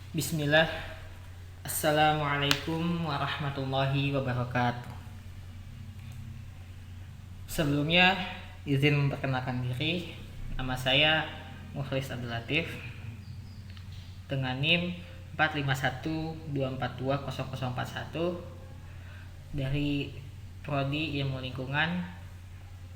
Bismillah. Assalamualaikum warahmatullahi wabarakatuh. Sebelumnya izin memperkenalkan diri. Nama saya Mukhlis Abdul Latif dengan NIM 451242041 dari Prodi Ilmu Lingkungan,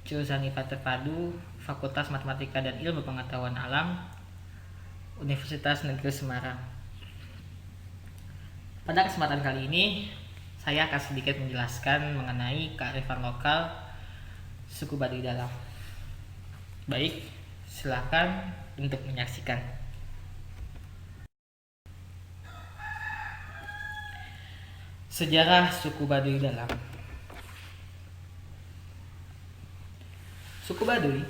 Jurusan IPA Terpadu, Fakultas Matematika dan Ilmu Pengetahuan Alam, Universitas Negeri Semarang. Pada kesempatan kali ini, saya akan sedikit menjelaskan mengenai kearifan lokal suku Baduy Dalam. Baik, silakan untuk menyaksikan. Sejarah suku Baduy Dalam. Suku Baduy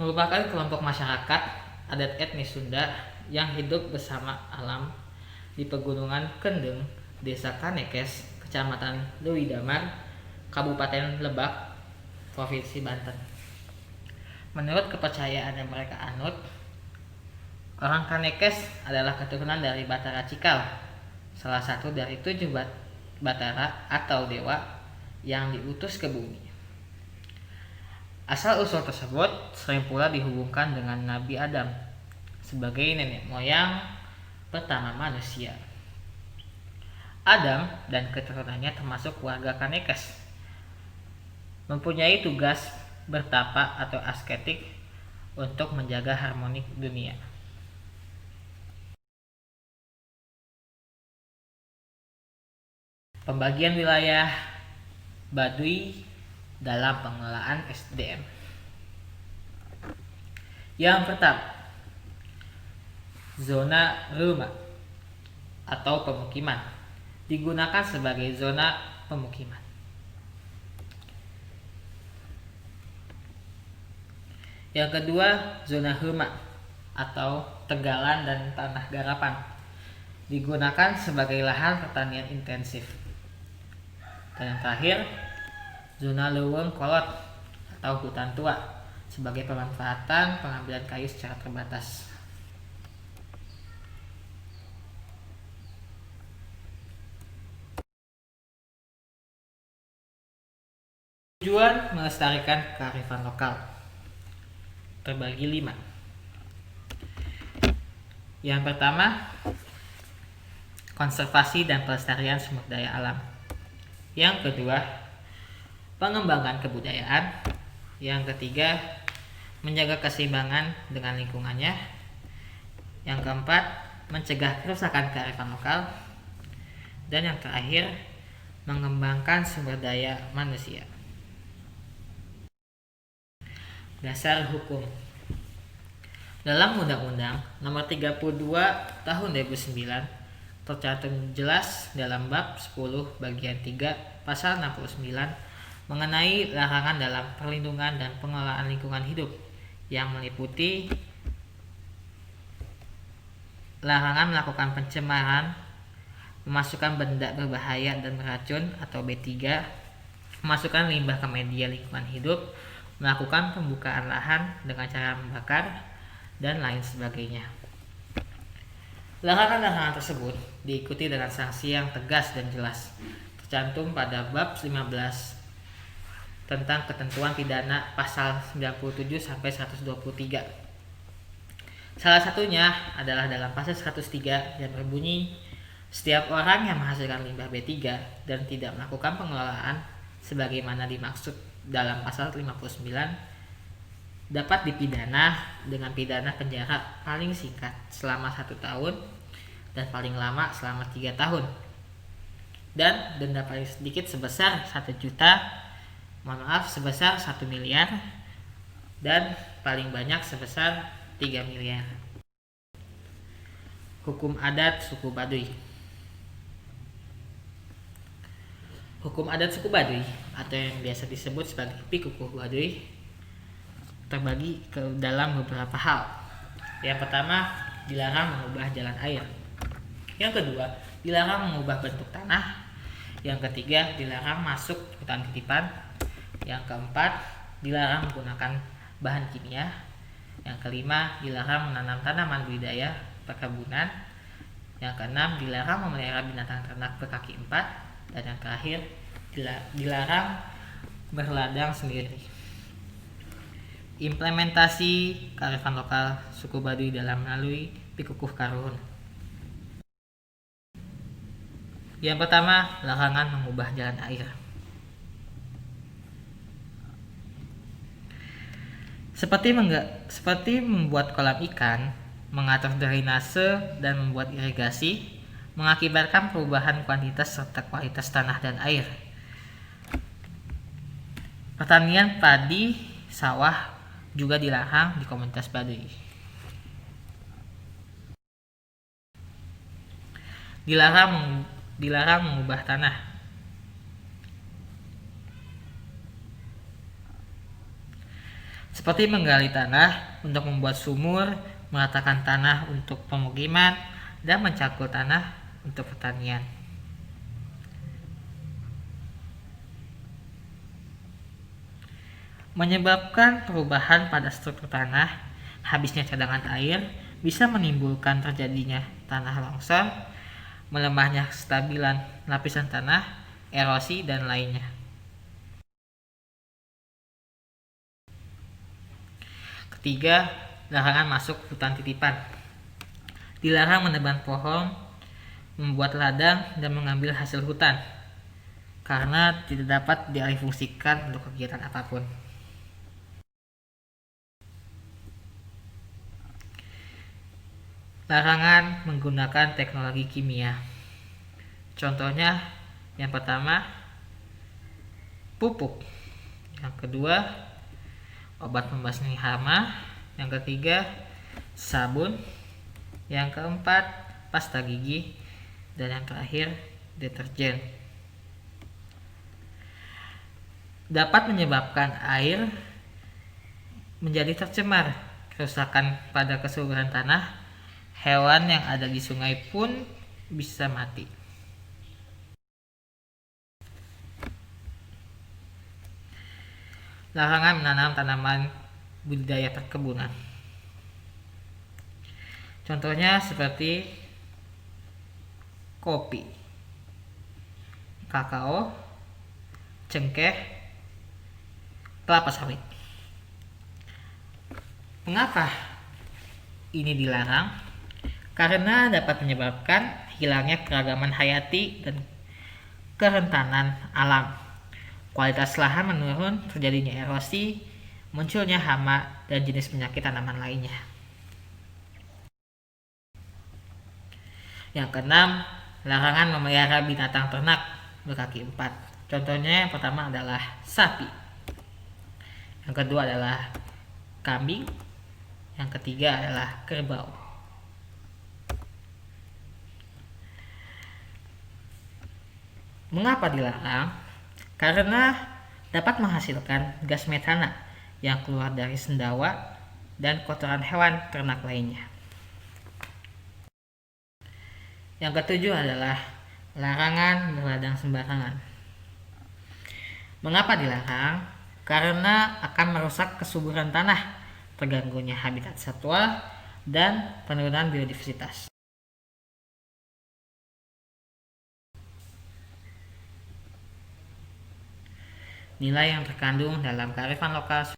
merupakan kelompok masyarakat adat etnis Sunda yang hidup bersama alam di Pegunungan Kendeng, Desa Kanekes, Kecamatan Leuwi Damar, Kabupaten Lebak, Provinsi Banten. Menurut kepercayaan yang mereka anut, orang Kanekes adalah keturunan dari Batara Cikal, salah satu dari 7 Batara atau dewa yang diutus ke bumi. Asal-usul tersebut sering pula dihubungkan dengan Nabi Adam sebagai nenek moyang pertama manusia. Adam dan keturunannya termasuk warga Kanekes, mempunyai tugas bertapa atau asketik untuk menjaga harmoni dunia. Pembagian wilayah Baduy dalam pengelolaan SDM. Yang pertama, zona rumah atau pemukiman digunakan sebagai zona pemukiman. Yang kedua, zona huma atau tegalan dan tanah garapan digunakan sebagai lahan pertanian intensif. Dan yang terakhir, zona leuweung kolot atau hutan tua sebagai pemanfaatan pengambilan kayu secara terbatas. Tujuan melestarikan kearifan lokal terbagi 5. Yang pertama, konservasi dan pelestarian sumber daya alam. Yang kedua, pengembangan kebudayaan. Yang ketiga, menjaga keseimbangan dengan lingkungannya. Yang keempat, mencegah kerusakan kearifan lokal. Dan yang terakhir, mengembangkan sumber daya manusia. Dasar hukum. Dalam Undang-Undang Nomor 32 Tahun 2009 tercantum jelas dalam bab 10 bagian 3 pasal 69 mengenai larangan dalam perlindungan dan pengelolaan lingkungan hidup yang meliputi larangan melakukan pencemaran, memasukkan benda berbahaya dan beracun atau B3, memasukkan limbah ke media lingkungan hidup, melakukan pembukaan lahan dengan cara membakar, dan lain sebagainya. Larangan-larangan tersebut diikuti dengan sanksi yang tegas dan jelas, tercantum pada bab 15 tentang ketentuan pidana pasal 97 sampai 123. Salah satunya adalah dalam pasal 103 yang berbunyi, setiap orang yang menghasilkan limbah B3 dan tidak melakukan pengelolaan sebagaimana dimaksud dalam pasal 59 dapat dipidana dengan pidana penjara paling singkat selama 1 tahun dan paling lama selama 3 tahun, dan denda paling sedikit sebesar 1 juta, sebesar 1 miliar, dan paling banyak sebesar 3 miliar. Hukum adat suku Baduy. Hukum adat suku Baduy atau yang biasa disebut sebagai Pikukuh Baduy terbagi ke dalam beberapa hal. Yang pertama, dilarang mengubah jalan air. Yang kedua, dilarang mengubah bentuk tanah. Yang ketiga, dilarang masuk hutan titipan. Yang keempat, dilarang menggunakan bahan kimia. Yang kelima, dilarang menanam tanaman budidaya perkebunan. Yang keenam, dilarang memelihara binatang ternak berkaki 4. Dan yang terakhir, dilarang berladang sendiri. Implementasi kearifan lokal suku Baduy dalam melalui Pikukuh Karun. Yang pertama, larangan mengubah jalan air. Seperti membuat kolam ikan, mengatur drainase, dan membuat irigasi, mengakibatkan perubahan kuantitas serta kualitas tanah dan air. Pertanian padi, sawah juga dilarang di komunitas Baduy. Dilarang mengubah tanah. Seperti menggali tanah untuk membuat sumur, meratakan tanah untuk pemukiman, dan mencangkul tanah untuk pertanian. Menyebabkan perubahan pada struktur tanah, habisnya cadangan air, bisa menimbulkan terjadinya tanah longsor, melemahnya kestabilan lapisan tanah, erosi, dan lainnya. Ketiga, larangan masuk hutan titipan. Dilarang menebang pohon, membuat ladang, dan mengambil hasil hutan, karena tidak dapat dialihfungsikan untuk kegiatan apapun. Larangan menggunakan teknologi kimia. Contohnya, yang pertama, pupuk. Yang kedua, obat pembasmi hama. Yang ketiga, sabun. Yang keempat, pasta gigi. Dan yang terakhir, deterjen. Dapat menyebabkan air menjadi tercemar, kerusakan pada kesuburan tanah, hewan yang ada di sungai pun bisa mati. Larangan menanam tanaman budidaya perkebunan. Contohnya seperti kopi, kakao, cengkeh, kelapa sawit. Mengapa ini dilarang? Karena dapat menyebabkan hilangnya keragaman hayati dan kerentanan alam. Kualitas lahan menurun, terjadinya erosi, munculnya hama, dan jenis penyakit tanaman lainnya. Yang keenam, larangan memelihara binatang ternak berkaki 4. Contohnya yang pertama adalah sapi. Yang kedua adalah kambing. Yang ketiga adalah kerbau. Mengapa dilarang? Karena dapat menghasilkan gas metana yang keluar dari sendawa dan kotoran hewan ternak lainnya. Yang ketujuh adalah larangan berladang sembarangan. Mengapa dilarang? Karena akan merusak kesuburan tanah, terganggunya habitat satwa, dan penurunan biodiversitas. Nilai yang terkandung dalam kearifan lokal.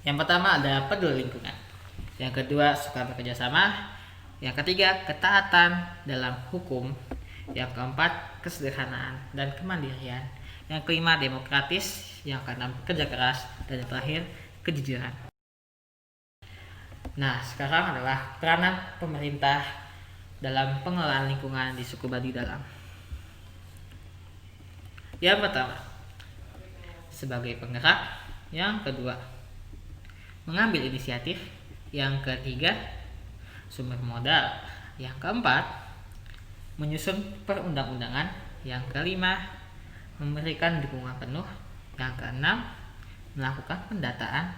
Yang pertama ada peduli lingkungan. Yang kedua, suka bekerja sama. Yang ketiga, ketaatan dalam hukum. Yang keempat, kesederhanaan dan kemandirian. Yang kelima, demokratis. Yang keenam, kerja keras. Dan yang terakhir, kejujuran. Nah, sekarang adalah peranan pemerintah dalam pengelolaan lingkungan di suku Baduy Dalam. Yang pertama, sebagai penggerak. Yang kedua, mengambil inisiatif. Yang ketiga, sumber modal. Yang keempat, menyusun perundang-undangan. Yang kelima, memberikan dukungan penuh. Yang keenam, melakukan pendataan.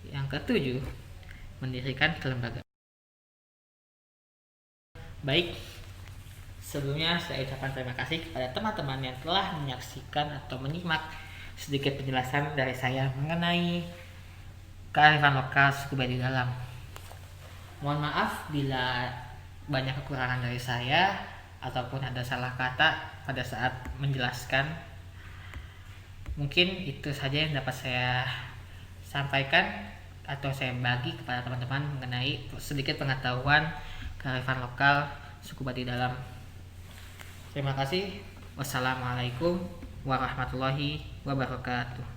Yang ketujuh, mendirikan kelembagaan. Baik, sebelumnya saya ucapkan terima kasih kepada teman-teman yang telah menyaksikan atau menyimak sedikit penjelasan dari saya mengenai kearifan lokal suku Baduy Dalam. Mohon maaf bila banyak kekurangan dari saya ataupun ada salah kata pada saat menjelaskan. Mungkin itu saja yang dapat saya sampaikan atau saya bagi kepada teman-teman mengenai sedikit pengetahuan kearifan lokal suku Baduy Dalam. Terima kasih. Wassalamualaikum warahmatullahi wabarakatuh.